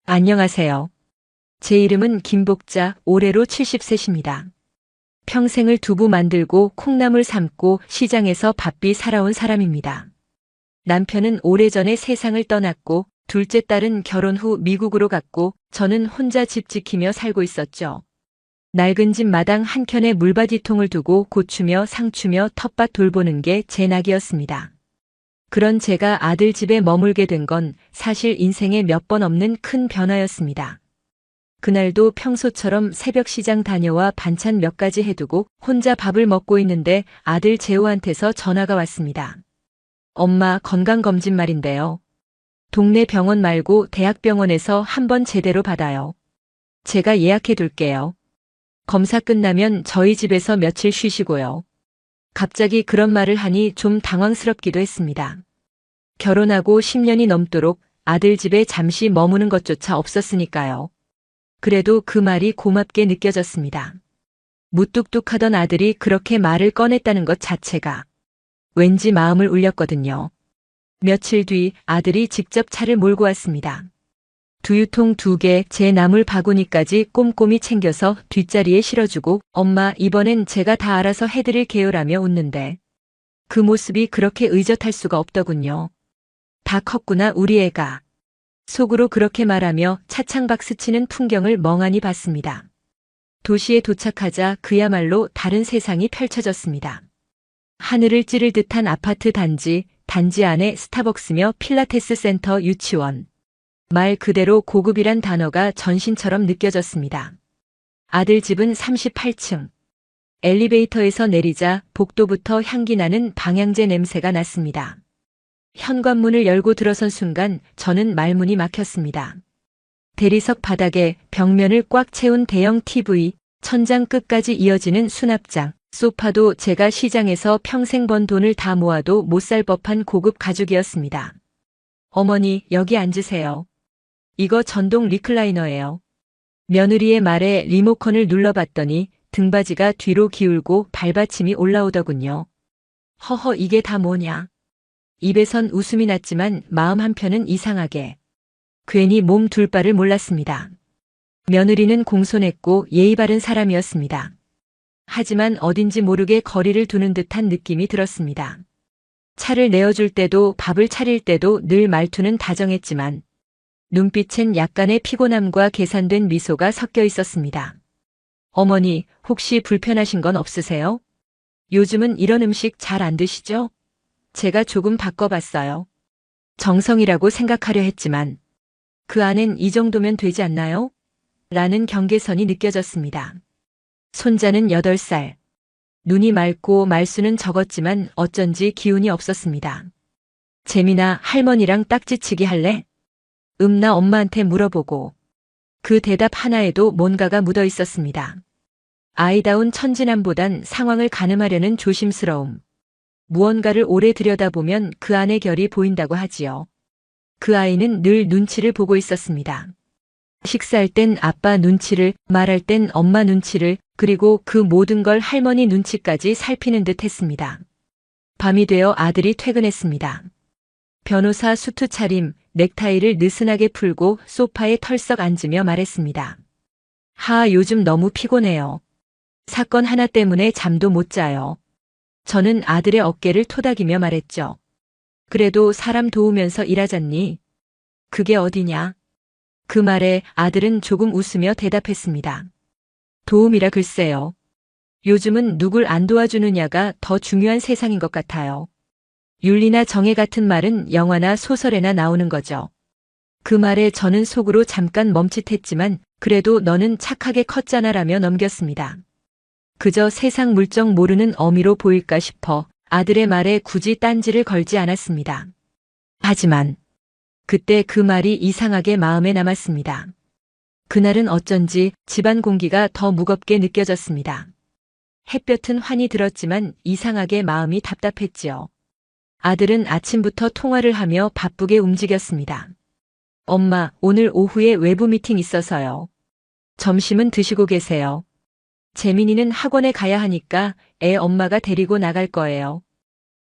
안녕하세요. 제 이름은 김복자, 올해로 70세입니다. 평생을 두부 만들고 콩나물 삶고 시장에서 바삐 살아온 사람입니다. 남편은 오래전에 세상을 떠났고 둘째 딸은 결혼 후 미국으로 갔고 저는 혼자 집 지키며 살고 있었죠. 낡은 집 마당 한켠에 물받이통을 두고 고추며 상추며 텃밭 돌보는 게 제 낙이었습니다. 그런 제가 아들 집에 머물게 된 건 사실 인생에 몇 번 없는 큰 변화였습니다. 그날도 평소처럼 새벽 시장 다녀와 반찬 몇 가지 해두고 혼자 밥을 먹고 있는데 아들 재호한테서 전화가 왔습니다. 엄마 건강검진 말인데요. 동네 병원 말고 대학병원에서 한번 제대로 받아요. 제가 예약해 둘게요. 검사 끝나면 저희 집에서 며칠 쉬시고요. 갑자기 그런 말을 하니 좀 당황스럽기도 했습니다. 결혼하고 10년이 넘도록 아들 집에 잠시 머무는 것조차 없었으니까요. 그래도 그 말이 고맙게 느껴졌습니다. 무뚝뚝하던 아들이 그렇게 말을 꺼냈다는 것 자체가 왠지 마음을 울렸거든요. 며칠 뒤 아들이 직접 차를 몰고 왔습니다. 두유통 2개, 제 나물 바구니까지 꼼꼼히 챙겨서 뒷자리에 실어주고 엄마 이번엔 제가 다 알아서 해드릴게요라며 웃는데 그 모습이 그렇게 의젓할 수가 없더군요. 다 컸구나 우리 애가. 속으로 그렇게 말하며 차창 박스 치는 풍경을 멍하니 봤습니다. 도시에 도착하자 그야말로 다른 세상이 펼쳐졌습니다. 하늘을 찌를 듯한 아파트 단지 안에 스타벅스며 필라테스 센터, 유치원. 말 그대로 고급이란 단어가 전신처럼 느껴졌습니다. 아들 집은 38층. 엘리베이터에서 내리자 복도부터 향기 나는 방향제 냄새가 났습니다. 현관문을 열고 들어선 순간 저는 말문이 막혔습니다. 대리석 바닥에 벽면을 꽉 채운 대형 TV, 천장 끝까지 이어지는 수납장, 소파도 제가 시장에서 평생 번 돈을 다 모아도 못 살 법한 고급 가죽이었습니다. 어머니, 여기 앉으세요. 이거 전동 리클라이너예요. 며느리의 말에 리모컨을 눌러봤더니 등받이가 뒤로 기울고 발받침이 올라오더군요. 허허, 이게 다 뭐냐? 입에선 웃음이 났지만 마음 한편은 이상하게 괜히 몸 둘 바를 몰랐습니다. 며느리는 공손했고 예의 바른 사람이었습니다. 하지만 어딘지 모르게 거리를 두는 듯한 느낌이 들었습니다. 차를 내어줄 때도 밥을 차릴 때도 늘 말투는 다정했지만 눈빛엔 약간의 피곤함과 계산된 미소가 섞여 있었습니다. 어머니, 혹시 불편하신 건 없으세요? 요즘은 이런 음식 잘 안 드시죠? 제가 조금 바꿔봤어요. 정성이라고 생각하려 했지만 그 안엔 이 정도면 되지 않나요? 라는 경계선이 느껴졌습니다. 손자는 8살. 눈이 맑고 말수는 적었지만 어쩐지 기운이 없었습니다. 재민아, 할머니랑 딱지치기 할래? 나 엄마한테 물어보고. 그 대답 하나에도 뭔가가 묻어 있었습니다. 아이다운 천진함보단 상황을 가늠하려는 조심스러움. 무언가를 오래 들여다보면 그 안의 결이 보인다고 하지요. 그 아이는 늘 눈치를 보고 있었습니다. 식사할 땐 아빠 눈치를, 말할 땐 엄마 눈치를, 그리고 그 모든 걸 할머니 눈치까지 살피는 듯 했습니다. 밤이 되어 아들이 퇴근했습니다. 변호사 수트 차림, 넥타이를 느슨하게 풀고 소파에 털썩 앉으며 말했습니다. 요즘 너무 피곤해요. 사건 하나 때문에 잠도 못 자요. 저는 아들의 어깨를 토닥이며 말했죠. 그래도 사람 도우면서 일하잖니. 그게 어디냐? 그 말에 아들은 조금 웃으며 대답했습니다. 도움이라 글쎄요. 요즘은 누굴 안 도와주느냐가 더 중요한 세상인 것 같아요. 윤리나 정의 같은 말은 영화나 소설에나 나오는 거죠. 그 말에 저는 속으로 잠깐 멈칫했지만 그래도 너는 착하게 컸잖아라며 넘겼습니다. 그저 세상 물정 모르는 어미로 보일까 싶어 아들의 말에 굳이 딴지를 걸지 않았습니다. 하지만 그때 그 말이 이상하게 마음에 남았습니다. 그날은 어쩐지 집안 공기가 더 무겁게 느껴졌습니다. 햇볕은 환히 들었지만 이상하게 마음이 답답했지요. 아들은 아침부터 통화를 하며 바쁘게 움직였습니다. 엄마, 오늘 오후에 외부 미팅 있어서요. 점심은 드시고 계세요. 재민이는 학원에 가야 하니까 애 엄마가 데리고 나갈 거예요.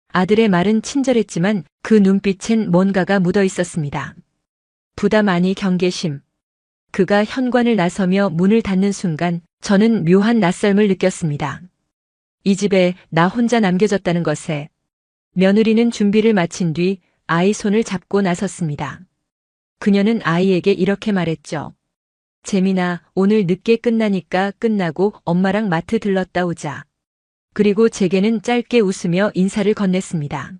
아들의 말은 친절했지만 그 눈빛엔 뭔가가 묻어 있었습니다. 부담 아니 경계심. 그가 현관을 나서며 문을 닫는 순간 저는 묘한 낯설음을 느꼈습니다. 이 집에 나 혼자 남겨졌다는 것에. 며느리는 준비를 마친 뒤 아이 손을 잡고 나섰습니다. 그녀는 아이에게 이렇게 말했죠. 재민아, 오늘 늦게 끝나니까 끝나고 엄마랑 마트 들렀다 오자. 그리고 제게는 짧게 웃으며 인사를 건넸습니다.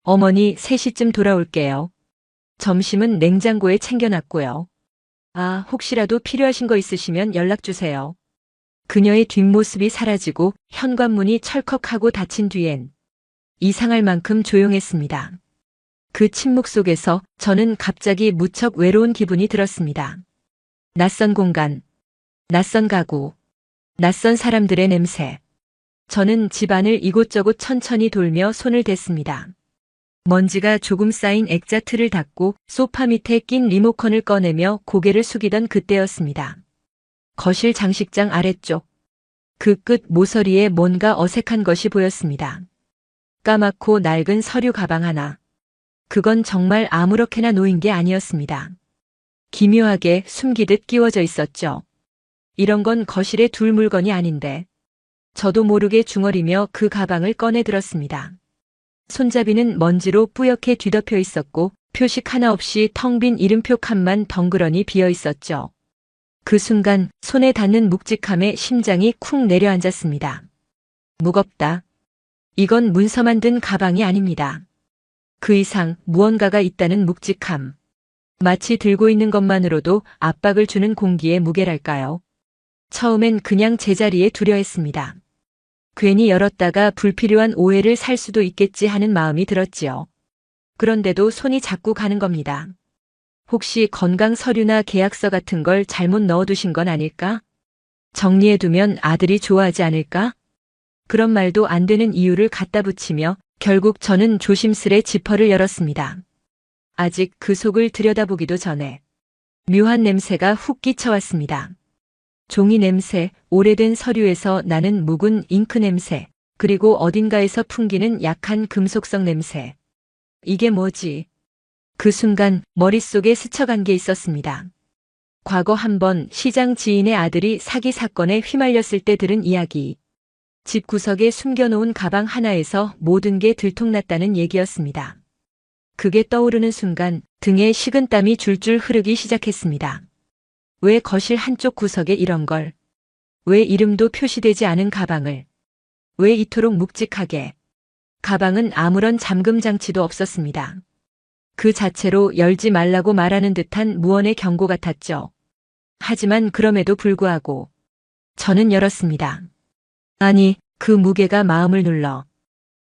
어머니, 3시쯤 돌아올게요. 점심은 냉장고에 챙겨놨고요. 아, 혹시라도 필요하신 거 있으시면 연락 주세요. 그녀의 뒷모습이 사라지고 현관문이 철컥하고 닫힌 뒤엔 이상할 만큼 조용했습니다. 그 침묵 속에서 저는 갑자기 무척 외로운 기분이 들었습니다. 낯선 공간, 낯선 가구, 낯선 사람들의 냄새. 저는 집안을 이곳저곳 천천히 돌며 손을 댔습니다. 먼지가 조금 쌓인 액자 틀을 닫고 소파 밑에 낀 리모컨을 꺼내며 고개를 숙이던 그때였습니다. 거실 장식장 아래쪽. 그 끝 모서리에 뭔가 어색한 것이 보였습니다. 까맣고 낡은 서류 가방 하나. 그건 정말 아무렇게나 놓인 게 아니었습니다. 기묘하게 숨기듯 끼워져 있었죠. 이런 건 거실에 둘 물건이 아닌데. 저도 모르게 중얼이며 그 가방을 꺼내 들었습니다. 손잡이는 먼지로 뿌옇게 뒤덮여 있었고 표식 하나 없이 텅 빈 이름표 칸만 덩그러니 비어 있었죠. 그 순간 손에 닿는 묵직함에 심장이 쿵 내려앉았습니다. 무겁다. 이건 문서만 든 가방이 아닙니다. 그 이상 무언가가 있다는 묵직함. 마치 들고 있는 것만으로도 압박을 주는 공기의 무게랄까요. 처음엔 그냥 제자리에 두려 했습니다. 괜히 열었다가 불필요한 오해를 살 수도 있겠지 하는 마음이 들었지요. 그런데도 손이 자꾸 가는 겁니다. 혹시 건강 서류나 계약서 같은 걸 잘못 넣어두신 건 아닐까? 정리해두면 아들이 좋아하지 않을까? 그런 말도 안 되는 이유를 갖다 붙이며 결국 저는 조심스레 지퍼를 열었습니다. 아직 그 속을 들여다보기도 전에 묘한 냄새가 훅 끼쳐왔습니다. 종이 냄새, 오래된 서류에서 나는 묵은 잉크 냄새, 그리고 어딘가에서 풍기는 약한 금속성 냄새. 이게 뭐지? 그 순간 머릿속에 스쳐간 게 있었습니다. 과거 한 번 시장 지인의 아들이 사기 사건에 휘말렸을 때 들은 이야기. 집 구석에 숨겨놓은 가방 하나에서 모든 게 들통났다는 얘기였습니다. 그게 떠오르는 순간 등에 식은땀이 줄줄 흐르기 시작했습니다. 왜 거실 한쪽 구석에 이런 걸? 왜 이름도 표시되지 않은 가방을? 왜 이토록 묵직하게? 가방은 아무런 잠금 장치도 없었습니다. 그 자체로 열지 말라고 말하는 듯한 무언의 경고 같았죠. 하지만 그럼에도 불구하고 저는 열었습니다. 아니, 그 무게가 마음을 눌러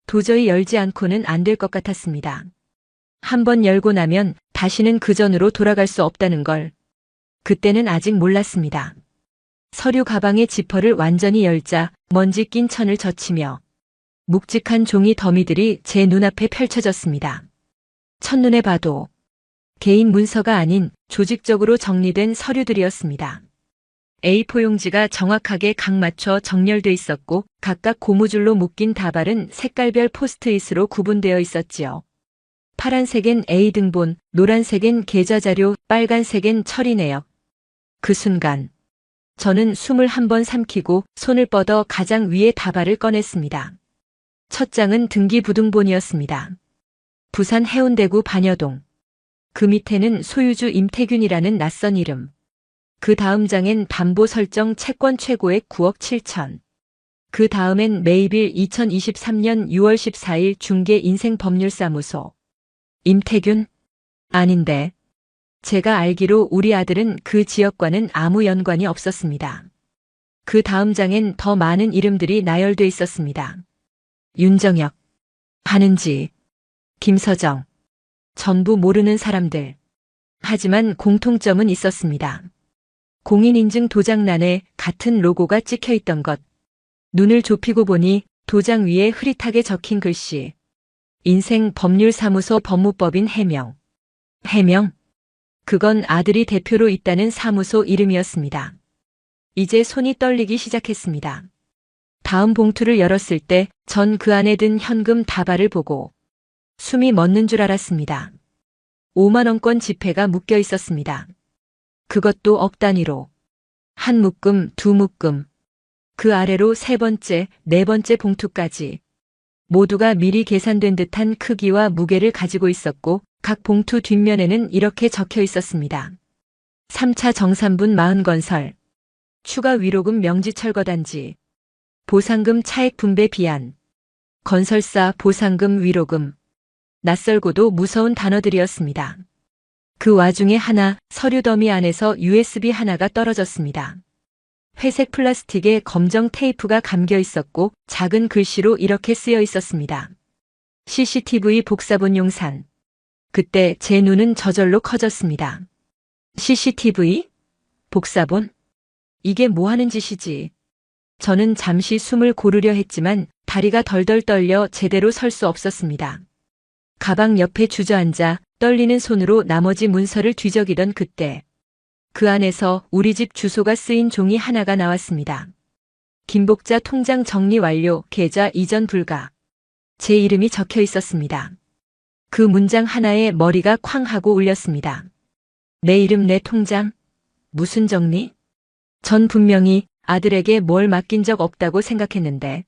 도저히 열지 않고는 안 될 것 같았습니다. 한번 열고 나면 다시는 그전으로 돌아갈 수 없다는 걸. 그때는 아직 몰랐습니다. 서류 가방의 지퍼를 완전히 열자 먼지 낀 천을 젖히며 묵직한 종이 더미들이 제 눈앞에 펼쳐졌습니다. 첫눈에 봐도 개인 문서가 아닌 조직적으로 정리된 서류들이었습니다. A4 용지가 정확하게 각 맞춰 정렬돼 있었고 각각 고무줄로 묶인 다발은 색깔별 포스트잇으로 구분되어 있었지요. 파란색엔 A등본, 노란색엔 계좌자료, 빨간색엔 처리 내역. 그 순간 저는 숨을 한번 삼키고 손을 뻗어 가장 위에 다발을 꺼냈습니다. 첫 장은 등기부등본이었습니다. 부산 해운대구 반여동. 그 밑에는 소유주 임태균이라는 낯선 이름. 그 다음 장엔 담보 설정 채권 최고액 9억 7천. 그 다음엔 매입일 2023년 6월 14일 중개인생법률사무소. 임태균? 아닌데. 제가 알기로 우리 아들은 그 지역과는 아무 연관이 없었습니다. 그 다음 장엔 더 많은 이름들이 나열돼 있었습니다. 윤정혁, 한은지, 김서정. 전부 모르는 사람들. 하지만 공통점은 있었습니다. 공인인증 도장란에 같은 로고가 찍혀 있던 것. 눈을 좁히고 보니 도장 위에 흐릿하게 적힌 글씨. 인생법률사무소 법무법인 해명. 해명? 그건 아들이 대표로 있다는 사무소 이름이었습니다. 이제 손이 떨리기 시작했습니다. 다음 봉투를 열었을 때 전 그 안에 든 현금 다발을 보고 숨이 멎는 줄 알았습니다. 5만 원권 지폐가 묶여 있었습니다. 그것도 억 단위로. 한 묶음, 두 묶음. 그 아래로 세 번째, 네 번째 봉투까지. 모두가 미리 계산된 듯한 크기와 무게를 가지고 있었고 각 봉투 뒷면에는 이렇게 적혀 있었습니다. 3차 정산분 마흔건설. 추가 위로금 명지철거단지. 보상금 차액 분배 비안. 건설사 보상금 위로금. 낯설고도 무서운 단어들이었습니다. 그 와중에 하나, 서류 더미 안에서 USB 하나가 떨어졌습니다. 회색 플라스틱에 검정 테이프가 감겨 있었고 작은 글씨로 이렇게 쓰여 있었습니다. CCTV 복사본 용산. 그때 제 눈은 저절로 커졌습니다. CCTV? 복사본? 이게 뭐 하는 짓이지? 저는 잠시 숨을 고르려 했지만 다리가 덜덜 떨려 제대로 설 수 없었습니다. 가방 옆에 주저앉아 떨리는 손으로 나머지 문서를 뒤적이던 그때 그 안에서 우리 집 주소가 쓰인 종이 하나가 나왔습니다. 김복자 통장 정리 완료, 계좌 이전 불가. 제 이름이 적혀 있었습니다. 그 문장 하나에 머리가 쾅 하고 울렸습니다. 내 이름 내 통장? 무슨 정리? 전 분명히 아들에게 뭘 맡긴 적 없다고 생각했는데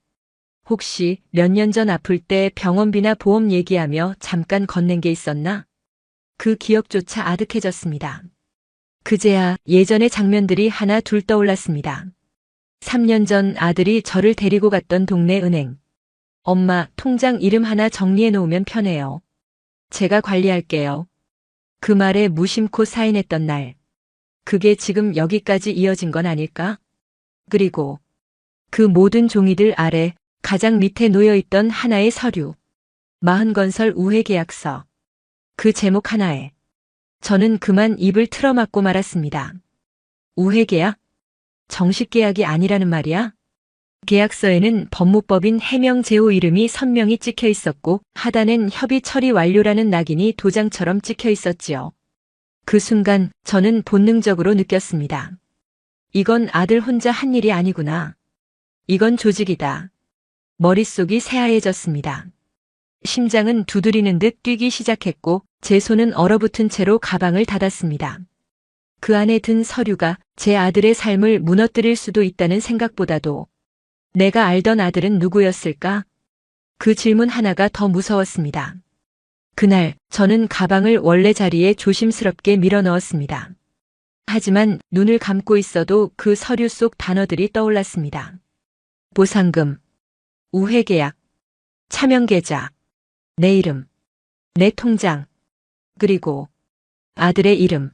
혹시 몇 년 전 아플 때 병원비나 보험 얘기하며 잠깐 건넨 게 있었나? 그 기억조차 아득해졌습니다. 그제야 예전의 장면들이 하나 둘 떠올랐습니다. 3년 전 아들이 저를 데리고 갔던 동네 은행. 엄마, 통장 이름 하나 정리해 놓으면 편해요. 제가 관리할게요. 그 말에 무심코 사인했던 날. 그게 지금 여기까지 이어진 건 아닐까? 그리고 그 모든 종이들 아래 가장 밑에 놓여있던 하나의 서류. 마흔건설 우회계약서. 그 제목 하나에 저는 그만 입을 틀어막고 말았습니다. 우회계약? 정식 계약이 아니라는 말이야? 계약서에는 법무법인 해명제호 이름이 선명히 찍혀 있었고 하단엔 협의 처리 완료라는 낙인이 도장처럼 찍혀 있었지요. 그 순간 저는 본능적으로 느꼈습니다. 이건 아들 혼자 한 일이 아니구나. 이건 조직이다. 머릿속이 새하얘졌습니다. 심장은 두드리는 듯 뛰기 시작했고 제 손은 얼어붙은 채로 가방을 닫았습니다. 그 안에 든 서류가 제 아들의 삶을 무너뜨릴 수도 있다는 생각보다도 내가 알던 아들은 누구였을까? 그 질문 하나가 더 무서웠습니다. 그날 저는 가방을 원래 자리에 조심스럽게 밀어 넣었습니다. 하지만 눈을 감고 있어도 그 서류 속 단어들이 떠올랐습니다. 보상금, 우회계약, 차명계좌, 내 이름, 내 통장, 그리고 아들의 이름.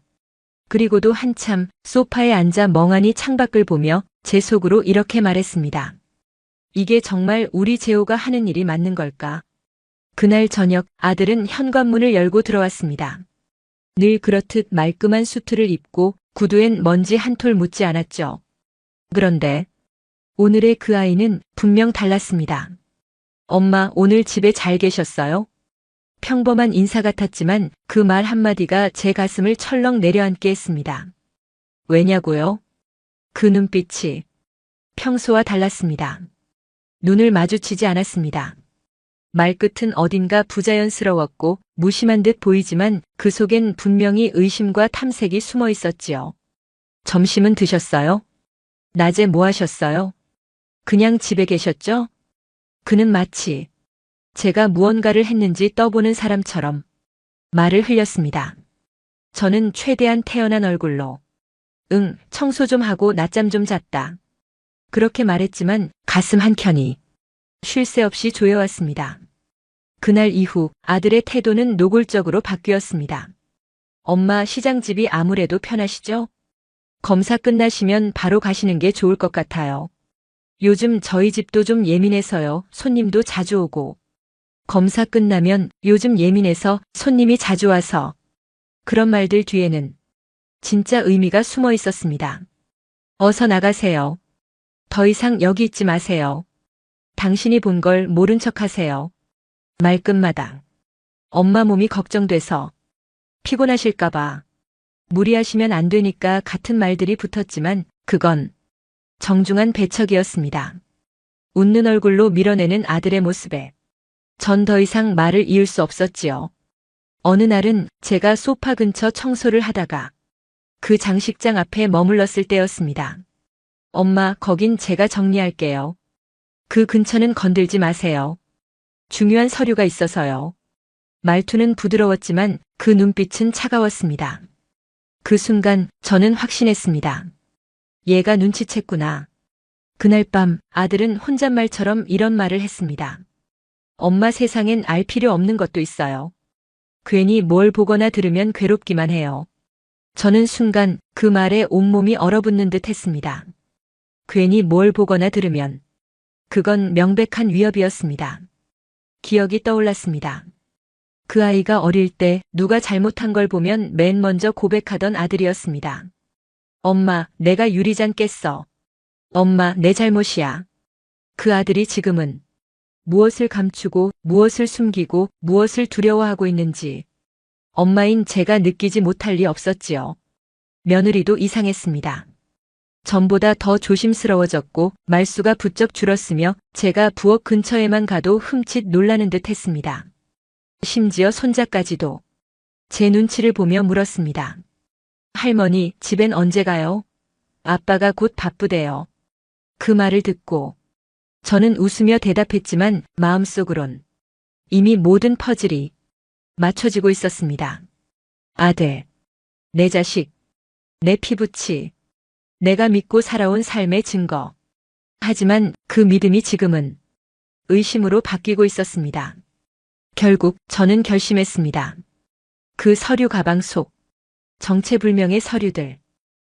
그리고도 한참 소파에 앉아 멍하니 창밖을 보며 제 속으로 이렇게 말했습니다. 이게 정말 우리 재호가 하는 일이 맞는 걸까? 그날 저녁 아들은 현관문을 열고 들어왔습니다. 늘 그렇듯 말끔한 수트를 입고 구두엔 먼지 한 톨 묻지 않았죠. 그런데 오늘의 그 아이는 분명 달랐습니다. 엄마, 오늘 집에 잘 계셨어요? 평범한 인사 같았지만 그 말 한마디가 제 가슴을 철렁 내려앉게 했습니다. 왜냐고요? 그 눈빛이 평소와 달랐습니다. 눈을 마주치지 않았습니다. 말끝은 어딘가 부자연스러웠고 무심한 듯 보이지만 그 속엔 분명히 의심과 탐색이 숨어 있었지요. 점심은 드셨어요? 낮에 뭐 하셨어요? 그냥 집에 계셨죠? 그는 마치 제가 무언가를 했는지 떠보는 사람처럼 말을 흘렸습니다. 저는 최대한 태연한 얼굴로 응, 청소 좀 하고 낮잠 좀 잤다. 그렇게 말했지만 가슴 한켠이 쉴 새 없이 조여왔습니다. 그날 이후 아들의 태도는 노골적으로 바뀌었습니다. 엄마, 시장집이 아무래도 편하시죠? 검사 끝나시면 바로 가시는 게 좋을 것 같아요. 요즘 저희 집도 좀 예민해서요. 손님도 자주 오고. 검사 끝나면 요즘 예민해서 손님이 자주 와서. 그런 말들 뒤에는 진짜 의미가 숨어 있었습니다. 어서 나가세요. 더 이상 여기 있지 마세요. 당신이 본 걸 모른 척 하세요. 말끝마다 엄마 몸이 걱정돼서 피곤하실까봐 무리하시면 안 되니까 같은 말들이 붙었지만 그건 정중한 배척이었습니다. 웃는 얼굴로 밀어내는 아들의 모습에 전 더 이상 말을 이을 수 없었지요. 어느 날은 제가 소파 근처 청소를 하다가 그 장식장 앞에 머물렀을 때였습니다. 엄마, 거긴 제가 정리할게요. 그 근처는 건들지 마세요. 중요한 서류가 있어서요. 말투는 부드러웠지만 그 눈빛은 차가웠습니다. 그 순간 저는 확신했습니다. 얘가 눈치챘구나. 그날 밤 아들은 혼잣말처럼 이런 말을 했습니다. 엄마, 세상엔 알 필요 없는 것도 있어요. 괜히 뭘 보거나 들으면 괴롭기만 해요. 저는 순간 그 말에 온몸이 얼어붙는 듯 했습니다. 괜히 뭘 보거나 들으면. 그건 명백한 위협이었습니다. 기억이 떠올랐습니다. 그 아이가 어릴 때 누가 잘못한 걸 보면 맨 먼저 고백하던 아들이었습니다. 엄마, 내가 유리잔 깼어. 엄마, 내 잘못이야. 그 아들이 지금은 무엇을 감추고 무엇을 숨기고 무엇을 두려워하고 있는지 엄마인 제가 느끼지 못할 리 없었지요. 며느리도 이상했습니다. 전보다 더 조심스러워졌고 말수가 부쩍 줄었으며 제가 부엌 근처에만 가도 흠칫 놀라는 듯 했습니다. 심지어 손자까지도 제 눈치를 보며 물었습니다. 할머니, 집엔 언제 가요? 아빠가 곧 바쁘대요. 그 말을 듣고 저는 웃으며 대답했지만 마음속으론 이미 모든 퍼즐이 맞춰지고 있었습니다. 아들, 내 자식, 내 피부치, 내가 믿고 살아온 삶의 증거. 하지만 그 믿음이 지금은 의심으로 바뀌고 있었습니다. 결국 저는 결심했습니다. 그 서류 가방 속 정체불명의 서류들,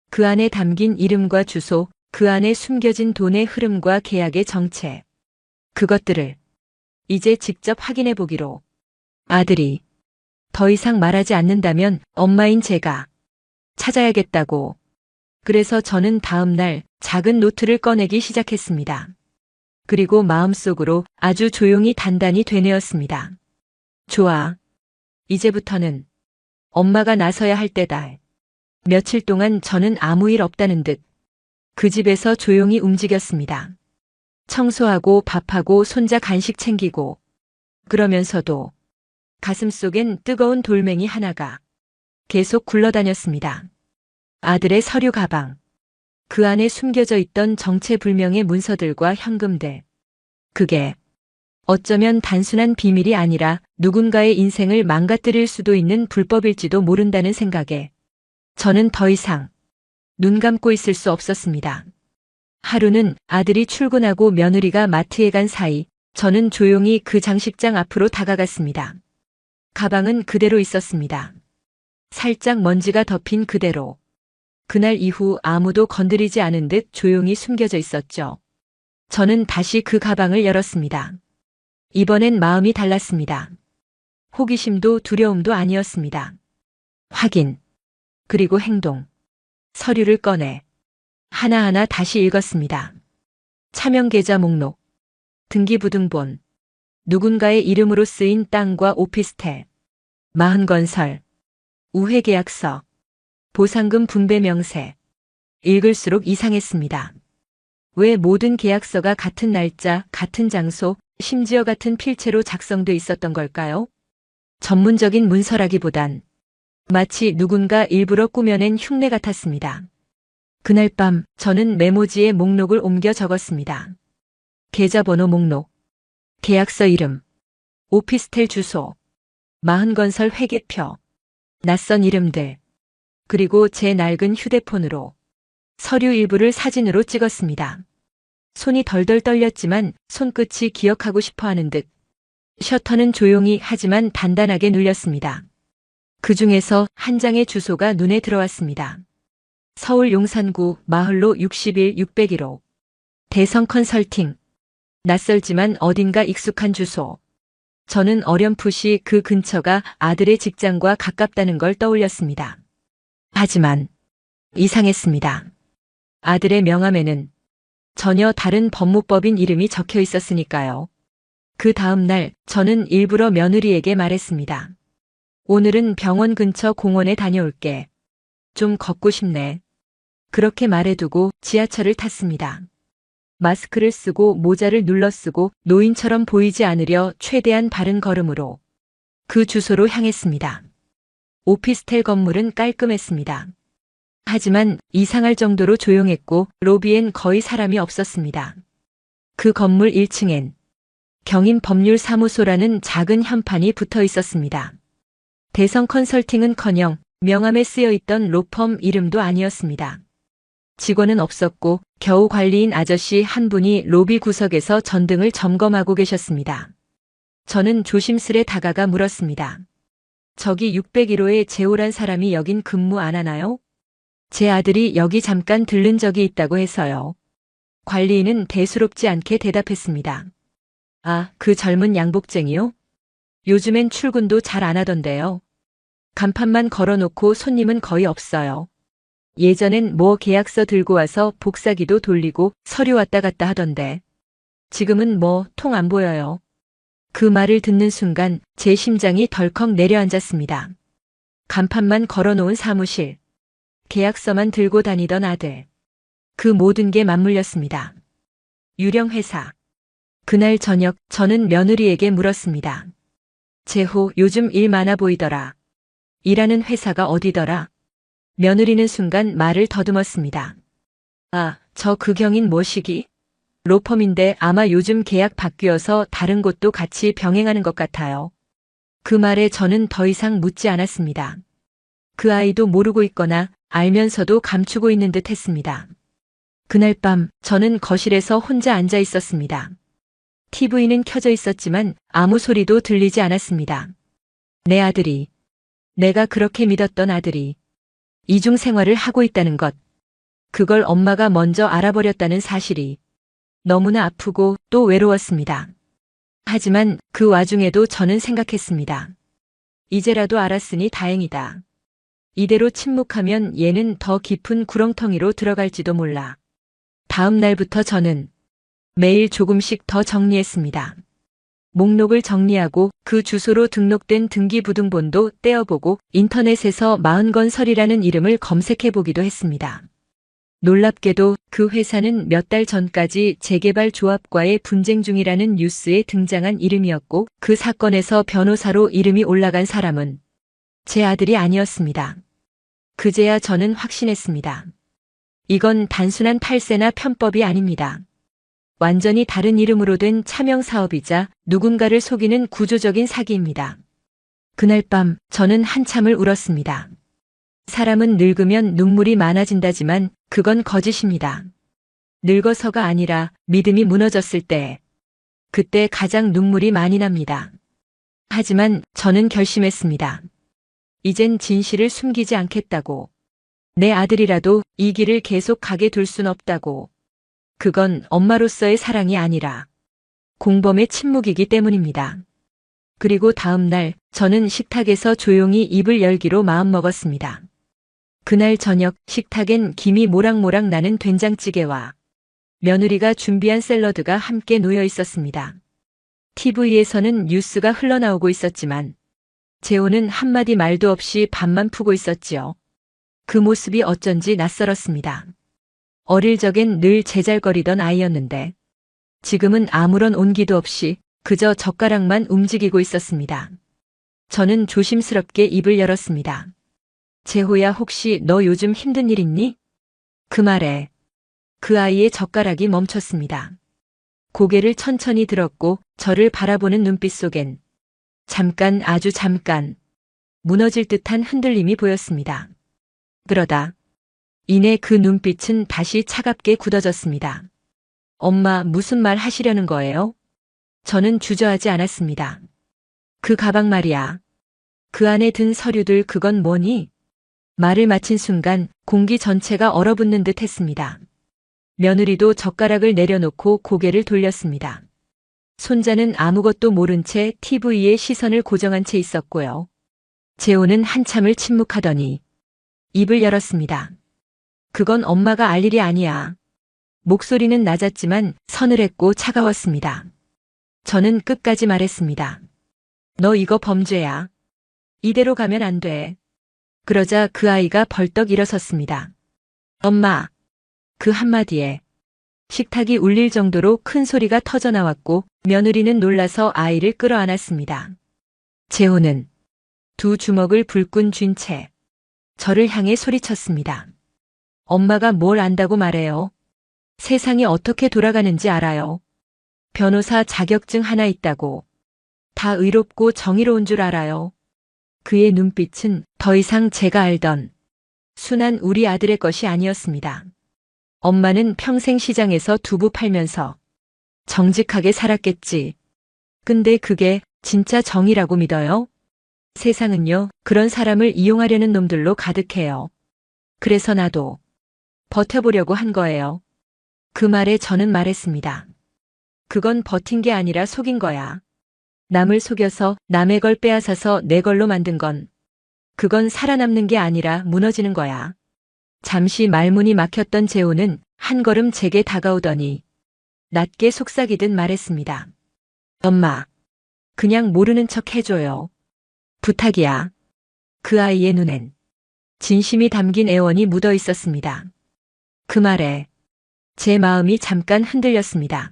그 안에 담긴 이름과 주소, 그 안에 숨겨진 돈의 흐름과 계약의 정체, 그것들을 이제 직접 확인해 보기로. 아들이 더 이상 말하지 않는다면 엄마인 제가 찾아야겠다고. 그래서 저는 다음 날 작은 노트를 꺼내기 시작했습니다. 그리고 마음속으로 아주 조용히 단단히 되뇌었습니다. 좋아. 이제부터는 엄마가 나서야 할 때다. 며칠 동안 저는 아무 일 없다는 듯 그 집에서 조용히 움직였습니다. 청소하고 밥하고 손자 간식 챙기고 그러면서도 가슴속엔 뜨거운 돌멩이 하나가 계속 굴러다녔습니다. 아들의 서류 가방. 그 안에 숨겨져 있던 정체불명의 문서들과 현금들. 그게 어쩌면 단순한 비밀이 아니라 누군가의 인생을 망가뜨릴 수도 있는 불법일지도 모른다는 생각에 저는 더 이상 눈 감고 있을 수 없었습니다. 하루는 아들이 출근하고 며느리가 마트에 간 사이 저는 조용히 그 장식장 앞으로 다가갔습니다. 가방은 그대로 있었습니다. 살짝 먼지가 덮인 그대로. 그날 이후 아무도 건드리지 않은 듯 조용히 숨겨져 있었죠. 저는 다시 그 가방을 열었습니다. 이번엔 마음이 달랐습니다. 호기심도 두려움도 아니었습니다. 확인, 그리고 행동. 서류를 꺼내 하나하나 다시 읽었습니다. 차명 계좌 목록, 등기부등본, 누군가의 이름으로 쓰인 땅과 오피스텔, 마흔건설, 우회계약서, 보상금 분배 명세. 읽을수록 이상했습니다. 왜 모든 계약서가 같은 날짜, 같은 장소, 심지어 같은 필체로 작성돼 있었던 걸까요? 전문적인 문서라기보단 마치 누군가 일부러 꾸며낸 흉내 같았습니다. 그날 밤 저는 메모지에 목록을 옮겨 적었습니다. 계좌번호 목록, 계약서 이름, 오피스텔 주소, 마흔건설 회계표, 낯선 이름들, 그리고 제 낡은 휴대폰으로 서류 일부를 사진으로 찍었습니다. 손이 덜덜 떨렸지만 손끝이 기억하고 싶어하는 듯 셔터는 조용히 하지만 단단하게 눌렸습니다. 그 중에서 한 장의 주소가 눈에 들어왔습니다. 서울 용산구 마을로 61 601호. 대성 컨설팅. 낯설지만 어딘가 익숙한 주소. 저는 어렴풋이 그 근처가 아들의 직장과 가깝다는 걸 떠올렸습니다. 하지만 이상했습니다. 아들의 명함에는 전혀 다른 법무법인 이름이 적혀 있었으니까요. 그 다음 날 저는 일부러 며느리에게 말했습니다. 오늘은 병원 근처 공원에 다녀올게. 좀 걷고 싶네. 그렇게 말해두고 지하철을 탔습니다. 마스크를 쓰고 모자를 눌러 쓰고 노인처럼 보이지 않으려 최대한 바른 걸음으로 그 주소로 향했습니다. 오피스텔 건물은 깔끔했습니다. 하지만 이상할 정도로 조용했고 로비엔 거의 사람이 없었습니다. 그 건물 1층엔 경인법률사무소라는 작은 현판이 붙어 있었습니다. 대성 컨설팅은커녕 명함에 쓰여 있던 로펌 이름도 아니었습니다. 직원은 없었고 겨우 관리인 아저씨 한 분이 로비 구석에서 전등을 점검하고 계셨습니다. 저는 조심스레 다가가 물었습니다. 저기 601호에 재호란 사람이 여긴 근무 안 하나요? 제 아들이 여기 잠깐 들른 적이 있다고 해서요. 관리인은 대수롭지 않게 대답했습니다. 아, 그 젊은 양복쟁이요? 요즘엔 출근도 잘 안 하던데요. 간판만 걸어놓고 손님은 거의 없어요. 예전엔 뭐 계약서 들고 와서 복사기도 돌리고 서류 왔다 갔다 하던데. 지금은 뭐 통 안 보여요. 그 말을 듣는 순간 제 심장이 덜컥 내려앉았습니다. 간판만 걸어놓은 사무실. 계약서만 들고 다니던 아들. 그 모든 게 맞물렸습니다. 유령 회사. 그날 저녁 저는 며느리에게 물었습니다. 재호, 요즘 일 많아 보이더라. 일하는 회사가 어디더라? 며느리는 순간 말을 더듬었습니다. 아, 저 그 경인 뭐시기? 로펌인데 아마 요즘 계약 바뀌어서 다른 곳도 같이 병행하는 것 같아요. 그 말에 저는 더 이상 묻지 않았습니다. 그 아이도 모르고 있거나 알면서도 감추고 있는 듯 했습니다. 그날 밤 저는 거실에서 혼자 앉아 있었습니다. TV는 켜져 있었지만 아무 소리도 들리지 않았습니다. 내 아들이, 내가 그렇게 믿었던 아들이 이중 생활을 하고 있다는 것, 그걸 엄마가 먼저 알아버렸다는 사실이 너무나 아프고 또 외로웠습니다. 하지만 그 와중에도 저는 생각했습니다. 이제라도 알았으니 다행이다. 이대로 침묵하면 얘는 더 깊은 구렁텅이로 들어갈지도 몰라. 다음 날부터 저는 매일 조금씩 더 정리했습니다. 목록을 정리하고 그 주소로 등록된 등기부등본도 떼어보고 인터넷에서 마흔건설이라는 이름을 검색해보기도 했습니다. 놀랍게도 그 회사는 몇 달 전까지 재개발 조합과의 분쟁 중이라는 뉴스에 등장한 이름이었고 그 사건에서 변호사로 이름이 올라간 사람은 제 아들이 아니었습니다. 그제야 저는 확신했습니다. 이건 단순한 탈세나 편법이 아닙니다. 완전히 다른 이름으로 된 차명 사업이자 누군가를 속이는 구조적인 사기입니다. 그날 밤 저는 한참을 울었습니다. 사람은 늙으면 눈물이 많아진다지만 그건 거짓입니다. 늙어서가 아니라 믿음이 무너졌을 때, 그때 가장 눈물이 많이 납니다. 하지만 저는 결심했습니다. 이젠 진실을 숨기지 않겠다고. 내 아들이라도 이 길을 계속 가게 둘 순 없다고. 그건 엄마로서의 사랑이 아니라 공범의 침묵이기 때문입니다. 그리고 다음 날 저는 식탁에서 조용히 입을 열기로 마음먹었습니다. 그날 저녁 식탁엔 김이 모락모락 나는 된장찌개와 며느리가 준비한 샐러드가 함께 놓여 있었습니다. TV에서는 뉴스가 흘러나오고 있었지만 재호는 한마디 말도 없이 밥만 푸고 있었지요. 그 모습이 어쩐지 낯설었습니다. 어릴 적엔 늘 제잘거리던 아이였는데 지금은 아무런 온기도 없이 그저 젓가락만 움직이고 있었습니다. 저는 조심스럽게 입을 열었습니다. 재호야, 혹시 너 요즘 힘든 일 있니? 그 말에 그 아이의 젓가락이 멈췄습니다. 고개를 천천히 들었고 저를 바라보는 눈빛 속엔 잠깐, 아주 잠깐 무너질 듯한 흔들림이 보였습니다. 그러다 이내 그 눈빛은 다시 차갑게 굳어졌습니다. 엄마, 무슨 말 하시려는 거예요? 저는 주저하지 않았습니다. 그 가방 말이야. 그 안에 든 서류들, 그건 뭐니? 말을 마친 순간 공기 전체가 얼어붙는 듯 했습니다. 며느리도 젓가락을 내려놓고 고개를 돌렸습니다. 손자는 아무것도 모른 채 TV에 시선을 고정한 채 있었고요. 재호는 한참을 침묵하더니 입을 열었습니다. 그건 엄마가 알 일이 아니야. 목소리는 낮았지만 서늘했고 차가웠습니다. 저는 끝까지 말했습니다. 너 이거 범죄야. 이대로 가면 안 돼. 그러자 그 아이가 벌떡 일어섰습니다. 엄마. 그 한마디에 식탁이 울릴 정도로 큰 소리가 터져나왔고 며느리는 놀라서 아이를 끌어안았습니다. 재호는 두 주먹을 불끈 쥔 채 저를 향해 소리쳤습니다. 엄마가 뭘 안다고 말해요. 세상이 어떻게 돌아가는지 알아요. 변호사 자격증 하나 있다고. 다 의롭고 정의로운 줄 알아요. 그의 눈빛은 더 이상 제가 알던 순한 우리 아들의 것이 아니었습니다. 엄마는 평생 시장에서 두부 팔면서 정직하게 살았겠지. 근데 그게 진짜 정의라고 믿어요? 세상은요, 그런 사람을 이용하려는 놈들로 가득해요. 그래서 나도 버텨보려고 한 거예요. 그 말에 저는 말했습니다. 그건 버틴 게 아니라 속인 거야. 남을 속여서 남의 걸 빼앗아서 내 걸로 만든 건 그건 살아남는 게 아니라 무너지는 거야. 잠시 말문이 막혔던 재호는 한 걸음 제게 다가오더니 낮게 속삭이듯 말했습니다. 엄마, 그냥 모르는 척 해줘요. 부탁이야. 그 아이의 눈엔 진심이 담긴 애원이 묻어 있었습니다. 그 말에 제 마음이 잠깐 흔들렸습니다.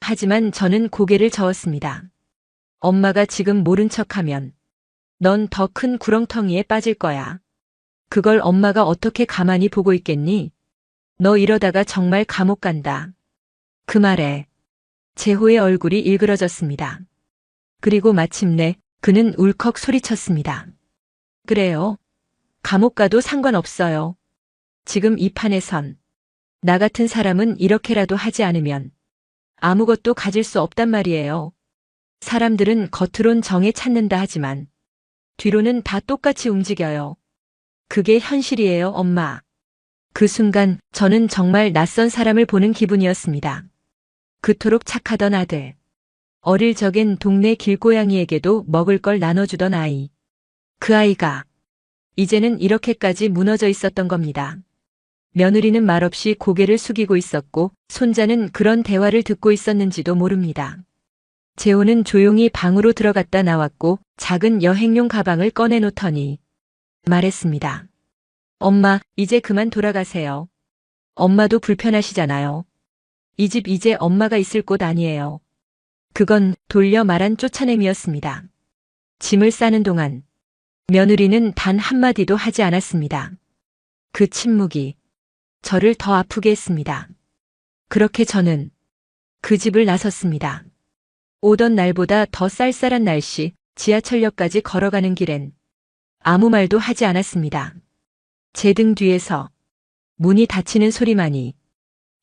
하지만 저는 고개를 저었습니다. 엄마가 지금 모른 척하면 넌 더 큰 구렁텅이에 빠질 거야. 그걸 엄마가 어떻게 가만히 보고 있겠니? 너 이러다가 정말 감옥 간다. 그 말에 재호의 얼굴이 일그러졌습니다. 그리고 마침내 그는 울컥 소리쳤습니다. 그래요. 감옥 가도 상관없어요. 지금 이 판에선 나 같은 사람은 이렇게라도 하지 않으면 아무것도 가질 수 없단 말이에요. 사람들은 겉으론 정에 찾는다 하지만 뒤로는 다 똑같이 움직여요. 그게 현실이에요, 엄마. 그 순간 저는 정말 낯선 사람을 보는 기분이었습니다. 그토록 착하던 아들. 어릴 적엔 동네 길고양이에게도 먹을 걸 나눠주던 아이. 그 아이가 이제는 이렇게까지 무너져 있었던 겁니다. 며느리는 말없이 고개를 숙이고 있었고 손자는 그런 대화를 듣고 있었는지도 모릅니다. 재호는 조용히 방으로 들어갔다 나왔고 작은 여행용 가방을 꺼내놓더니 말했습니다. 엄마, 이제 그만 돌아가세요. 엄마도 불편하시잖아요. 이 집 이제 엄마가 있을 곳 아니에요. 그건 돌려 말한 쫓아냄이었습니다. 짐을 싸는 동안 며느리는 단 한마디도 하지 않았습니다. 그 침묵이 저를 더 아프게 했습니다. 그렇게 저는 그 집을 나섰습니다. 오던 날보다 더 쌀쌀한 날씨, 지하철역까지 걸어가는 길엔 아무 말도 하지 않았습니다. 제 등 뒤에서 문이 닫히는 소리만이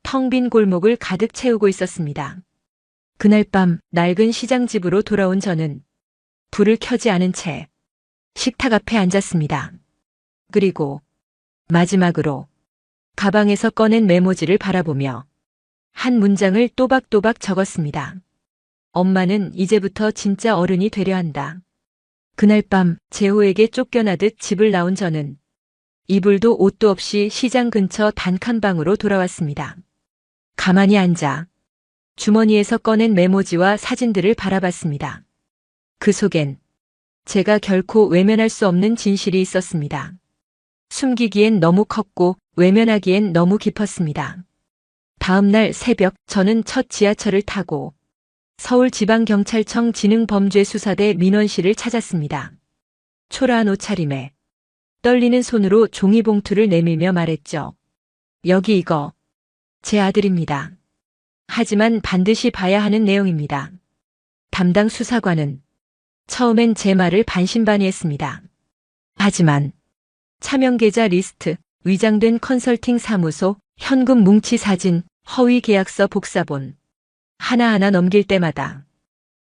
텅 빈 골목을 가득 채우고 있었습니다. 그날 밤 낡은 시장집으로 돌아온 저는 불을 켜지 않은 채 식탁 앞에 앉았습니다. 그리고 마지막으로 가방에서 꺼낸 메모지를 바라보며 한 문장을 또박또박 적었습니다. 엄마는 이제부터 진짜 어른이 되려 한다. 그날 밤 재호에게 쫓겨나듯 집을 나온 저는 이불도 옷도 없이 시장 근처 단칸방으로 돌아왔습니다. 가만히 앉아 주머니에서 꺼낸 메모지와 사진들을 바라봤습니다. 그 속엔 제가 결코 외면할 수 없는 진실이 있었습니다. 숨기기엔 너무 컸고 외면하기엔 너무 깊었습니다. 다음 날 새벽 저는 첫 지하철을 타고 서울지방경찰청 지능범죄수사대 민원실을 찾았습니다. 초라한 옷차림에 떨리는 손으로 종이봉투를 내밀며 말했죠. 여기 이거 제 아들입니다. 하지만 반드시 봐야 하는 내용입니다. 담당 수사관은 처음엔 제 말을 반신반의했습니다. 하지만 차명계좌 리스트, 위장된 컨설팅 사무소, 현금 뭉치 사진, 허위 계약서 복사본 하나하나 넘길 때마다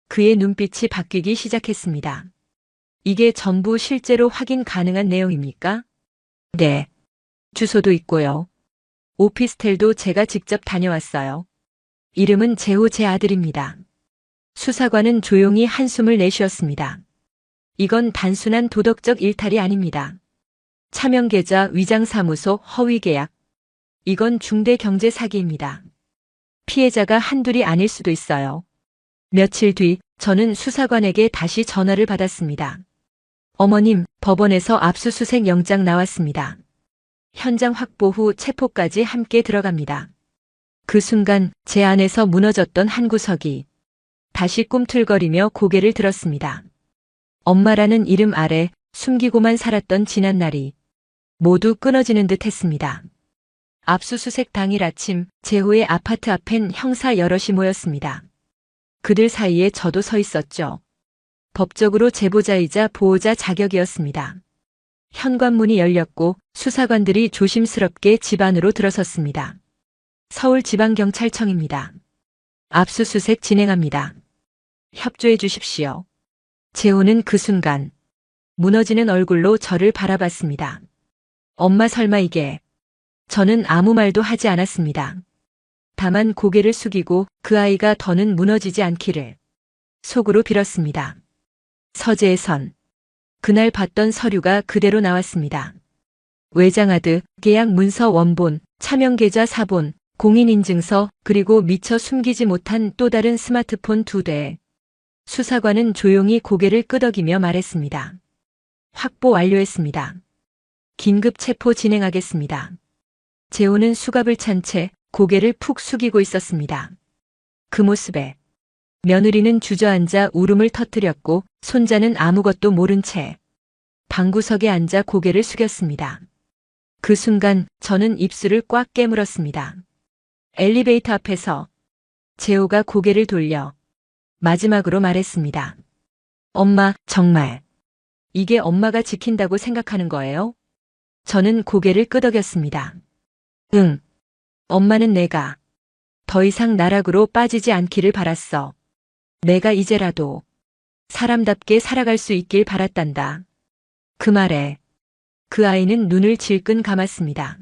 그의 눈빛이 바뀌기 시작했습니다. 이게 전부 실제로 확인 가능한 내용입니까? 네. 주소도 있고요. 오피스텔도 제가 직접 다녀왔어요. 이름은 재호 제 아들입니다. 수사관은 조용히 한숨을 내쉬었습니다. 이건 단순한 도덕적 일탈이 아닙니다. 차명계좌, 위장사무소, 허위계약. 이건 중대 경제 사기입니다. 피해자가 한둘이 아닐 수도 있어요. 며칠 뒤 저는 수사관에게 다시 전화를 받았습니다. 어머님, 법원에서 압수수색 영장 나왔습니다. 현장 확보 후 체포까지 함께 들어갑니다. 그 순간 제 안에서 무너졌던 한 구석이 다시 꿈틀거리며 고개를 들었습니다. 엄마라는 이름 아래 숨기고만 살았던 지난 날이 모두 끊어지는 듯 했습니다. 압수수색 당일 아침 재호의 아파트 앞엔 형사 여럿이 모였습니다. 그들 사이에 저도 서 있었죠. 법적으로 제보자이자 보호자 자격이었습니다. 현관문이 열렸고 수사관들이 조심스럽게 집 안으로 들어섰습니다. 서울지방경찰청입니다. 압수수색 진행합니다. 협조해 주십시오. 재호는 그 순간 무너지는 얼굴로 저를 바라봤습니다. 엄마 설마 이게... 저는 아무 말도 하지 않았습니다. 다만 고개를 숙이고 그 아이가 더는 무너지지 않기를 속으로 빌었습니다. 서재에선 그날 봤던 서류가 그대로 나왔습니다. 외장하드, 계약 문서 원본, 차명계좌 사본, 공인인증서, 그리고 미처 숨기지 못한 또 다른 스마트폰 2대. 수사관은 조용히 고개를 끄덕이며 말했습니다. 확보 완료했습니다. 긴급 체포 진행하겠습니다. 재호는 수갑을 찬 채 고개를 푹 숙이고 있었습니다. 그 모습에 며느리는 주저앉아 울음을 터뜨렸고 손자는 아무것도 모른 채 방구석에 앉아 고개를 숙였습니다. 그 순간 저는 입술을 꽉 깨물었습니다. 엘리베이터 앞에서 재호가 고개를 돌려 마지막으로 말했습니다. 엄마, 정말 이게 엄마가 지킨다고 생각하는 거예요? 저는 고개를 끄덕였습니다. 응. 엄마는 내가 더 이상 나락으로 빠지지 않기를 바랐어. 내가 이제라도 사람답게 살아갈 수 있길 바랐단다. 그 말에 그 아이는 눈을 질끈 감았습니다.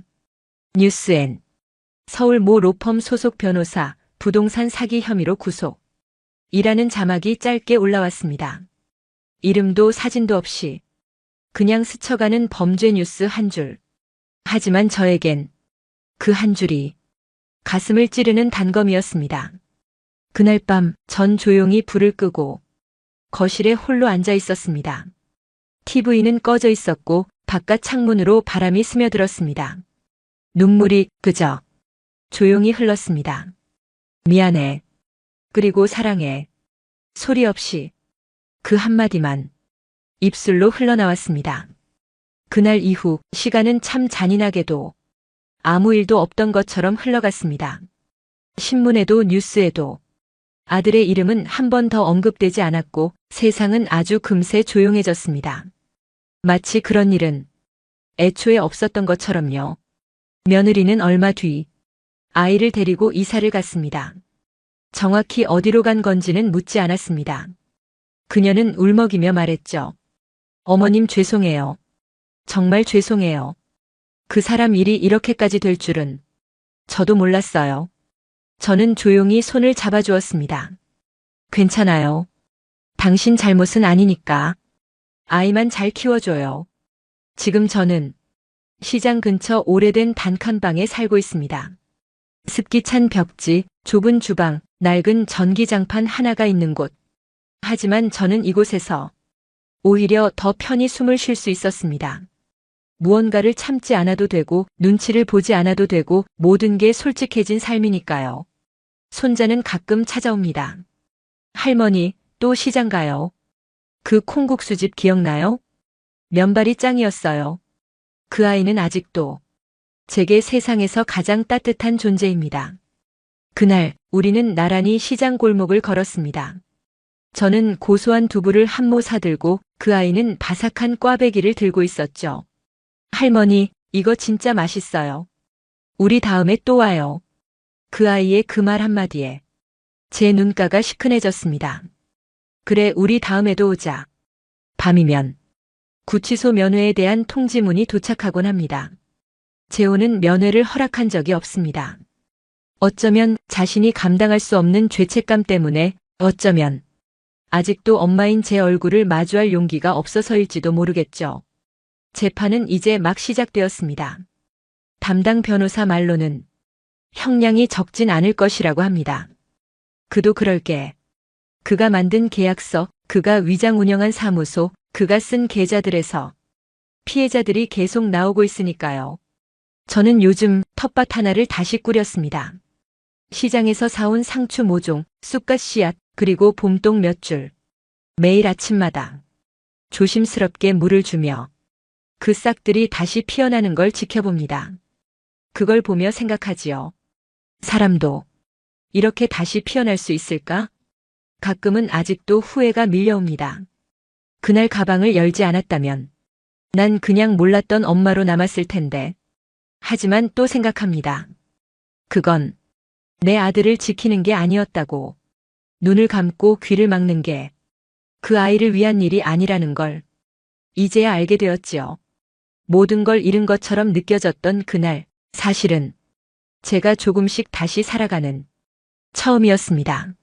뉴스엔 서울 모 로펌 소속 변호사 부동산 사기 혐의로 구속. 이라는 자막이 짧게 올라왔습니다. 이름도 사진도 없이 그냥 스쳐가는 범죄 뉴스 한 줄. 하지만 저에겐 그 한 줄이 가슴을 찌르는 단검이었습니다. 그날 밤 전 조용히 불을 끄고 거실에 홀로 앉아 있었습니다. TV는 꺼져 있었고 바깥 창문으로 바람이 스며들었습니다. 눈물이 그저 조용히 흘렀습니다. 미안해. 그리고 사랑해. 소리 없이 그 한마디만 입술로 흘러나왔습니다. 그날 이후 시간은 참 잔인하게도 아무 일도 없던 것처럼 흘러갔습니다. 신문에도 뉴스에도 아들의 이름은 한 번 더 언급되지 않았고 세상은 아주 금세 조용해졌습니다. 마치 그런 일은 애초에 없었던 것처럼요. 며느리는 얼마 뒤 아이를 데리고 이사를 갔습니다. 정확히 어디로 간 건지는 묻지 않았습니다. 그녀는 울먹이며 말했죠. 어머님 죄송해요. 정말 죄송해요. 그 사람 일이 이렇게까지 될 줄은 저도 몰랐어요. 저는 조용히 손을 잡아주었습니다. 괜찮아요. 당신 잘못은 아니니까. 아이만 잘 키워줘요. 지금 저는 시장 근처 오래된 단칸방에 살고 있습니다. 습기 찬 벽지, 좁은 주방, 낡은 전기장판 하나가 있는 곳. 하지만 저는 이곳에서 오히려 더 편히 숨을 쉴 수 있었습니다. 무언가를 참지 않아도 되고 눈치를 보지 않아도 되고 모든 게 솔직해진 삶이니까요. 손자는 가끔 찾아옵니다. 할머니, 또 시장 가요. 그 콩국수집 기억나요? 면발이 짱이었어요. 그 아이는 아직도 제게 세상에서 가장 따뜻한 존재입니다. 그날 우리는 나란히 시장 골목을 걸었습니다. 저는 고소한 두부를 한 모 사들고 그 아이는 바삭한 꽈배기를 들고 있었죠. 할머니, 이거 진짜 맛있어요. 우리 다음에 또 와요. 그 아이의 그 말 한마디에 제 눈가가 시큰해졌습니다. 그래, 우리 다음에도 오자. 밤이면 구치소 면회에 대한 통지문이 도착하곤 합니다. 재호는 면회를 허락한 적이 없습니다. 어쩌면 자신이 감당할 수 없는 죄책감 때문에, 어쩌면 아직도 엄마인 제 얼굴을 마주할 용기가 없어서일지도 모르겠죠. 재판은 이제 막 시작되었습니다. 담당 변호사 말로는 형량이 적진 않을 것이라고 합니다. 그도 그럴게. 그가 만든 계약서, 그가 위장 운영한 사무소, 그가 쓴 계좌들에서 피해자들이 계속 나오고 있으니까요. 저는 요즘 텃밭 하나를 다시 꾸렸습니다. 시장에서 사온 상추 모종, 쑥갓 씨앗, 그리고 봄동 몇 줄. 매일 아침마다 조심스럽게 물을 주며 그 싹들이 다시 피어나는 걸 지켜봅니다. 그걸 보며 생각하지요. 사람도 이렇게 다시 피어날 수 있을까? 가끔은 아직도 후회가 밀려옵니다. 그날 가방을 열지 않았다면 난 그냥 몰랐던 엄마로 남았을 텐데. 하지만 또 생각합니다. 그건 내 아들을 지키는 게 아니었다고. 눈을 감고 귀를 막는 게 그 아이를 위한 일이 아니라는 걸 이제야 알게 되었지요. 모든 걸 잃은 것처럼 느껴졌던 그날, 사실은 제가 조금씩 다시 살아가는 처음이었습니다.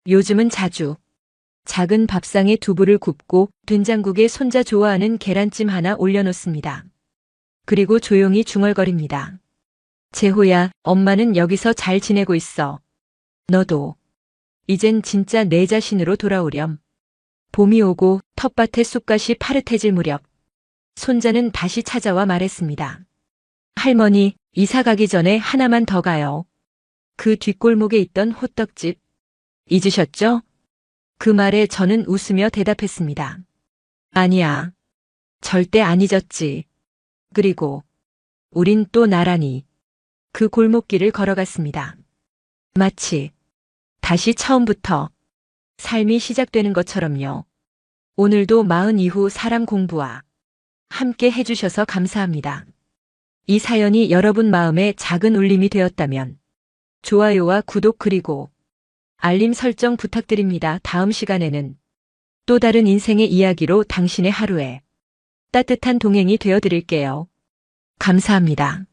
요즘은 자주 작은 밥상에 두부를 굽고 된장국에 손자 좋아하는 계란찜 하나 올려놓습니다. 그리고 조용히 중얼거립니다. 재호야, 엄마는 여기서 잘 지내고 있어. 너도 이젠 진짜 내 자신으로 돌아오렴. 봄이 오고 텃밭의 쑥갓이 파릇해질 무렵 손자는 다시 찾아와 말했습니다. 할머니, 이사 가기 전에 하나만 더 가요. 그 뒷골목에 있던 호떡집. 잊으셨죠? 그 말에 저는 웃으며 대답했습니다. 아니야. 절대 안 잊었지. 그리고 우린 또 나란히 그 골목길을 걸어갔습니다. 마치 다시 처음부터 삶이 시작되는 것처럼요. 오늘도 마흔 이후 사람 공부와 함께 해주셔서 감사합니다. 이 사연이 여러분 마음에 작은 울림이 되었다면 좋아요와 구독 그리고 알림 설정 부탁드립니다. 다음 시간에는 또 다른 인생의 이야기로 당신의 하루에 따뜻한 동행이 되어 드릴게요. 감사합니다.